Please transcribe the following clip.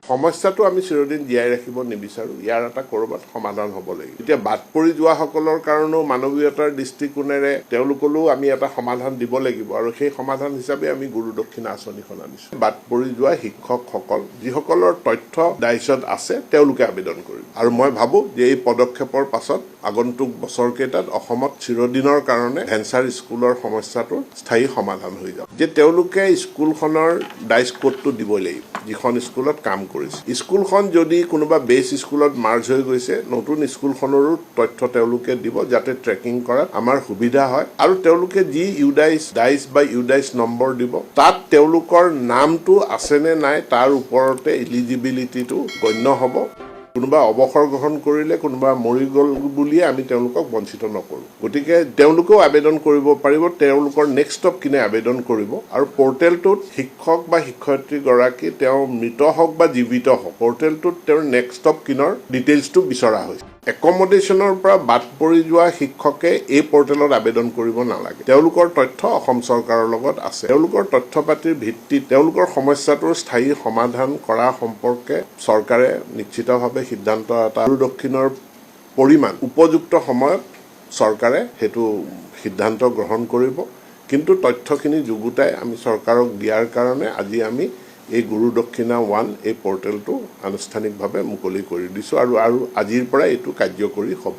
সমস্যাটো আমি চিৰদিন জীয়াই ৰাখিব নিবিচাৰোঁ। ইয়াৰ এটা ক'ৰবাত সমাধান হ'ব লাগিব। এতিয়া বাদ পৰি যোৱাসকলৰ কাৰণেও মানৱীয়তাৰ দৃষ্টিকোণেৰে তেওঁলোকলৈও আমি এটা সমাধান দিব লাগিব আৰু সেই সমাধান হিচাপে আমি গুৰু দক্ষিণা আঁচনিখন আনিছোঁ। বাদ পৰি যোৱা শিক্ষকসকল যিসকলৰ তথ্য ডাইচত আছে তেওঁলোকে আবেদন কৰিব আৰু মই ভাবোঁ যে এই পদক্ষেপৰ পাছত আগন্তুক বছৰকেইটাত অসমত চিৰদিনৰ কাৰণে ভেঞ্চাৰ স্কুলৰ সমস্যাটোৰ স্থায়ী সমাধান হৈ যাব। যে তেওঁলোকে স্কুলখনৰ ডাইচ কোডটো দিবই লাগিব যিখন স্কুলত কাম কৰিছে। স্কুলখন যদি কোনোবা বেছ স্কুলত মাৰ্জ হৈ গৈছে নতুন স্কুলখনৰো তথ্য তেওঁলোকে দিব যাতে ট্ৰেকিং কৰাত আমাৰ সুবিধা হয় আৰু তেওঁলোকে যি ডাইচ বা ইউডাইচ নম্বৰ দিব তাত তেওঁলোকৰ নামটো আছেনে নাই তাৰ ওপৰতে এলিজিবিলিটিটো গণ্য হ'ব। কোনোবা অৱসৰ গ্ৰহণ কৰিলে কোনোবা মৰি গ'ল বুলিয়ে আমি তেওঁলোকক বঞ্চিত নকৰোঁ। গতিকে তেওঁলোকেও আবেদন কৰিব পাৰিব, তেওঁলোকৰ নেক্সট ষ্টপ কিনে আবেদন কৰিব আৰু পৰ্টেলটোত শিক্ষক বা শিক্ষয়িত্ৰীগৰাকী তেওঁ মৃত হওক বা জীৱিত হওক পৰ্টেলটোত তেওঁৰ নেক্সট ষ্টপ কিনৰ ডিটেইলছটো বিচৰা হৈছে। একমডেশ্যনৰ পৰা বাদ পৰি যোৱা শিক্ষকে এই পৰ্টেলত আবেদন কৰিব নালাগে। তেওঁলোকৰ তথ্য অসম চৰকাৰৰ লগত আছে। তেওঁলোকৰ তথ্য পাতিৰ ভিত্তিত তেওঁলোকৰ সমস্যাটোৰ স্থায়ী সমাধান কৰা সম্পৰ্কে চৰকাৰে নিশ্চিতভাৱে সিদ্ধান্ত এটা গুৰু দক্ষিণৰ পৰিমাণ উপযুক্ত সময়ত চৰকাৰে সেইটো সিদ্ধান্ত গ্ৰহণ কৰিব। কিন্তু তথ্যখিনি যুগুতাই আমি চৰকাৰক দিয়াৰ কাৰণে আজি আমি এই গুৰু দক্ষিণা 1 এই পৰ্টেলটো আনুষ্ঠানিকভাৱে মুকলি কৰি দিছোঁ আৰু আজিৰ পৰা এইটো কাৰ্যকৰী হ'ব।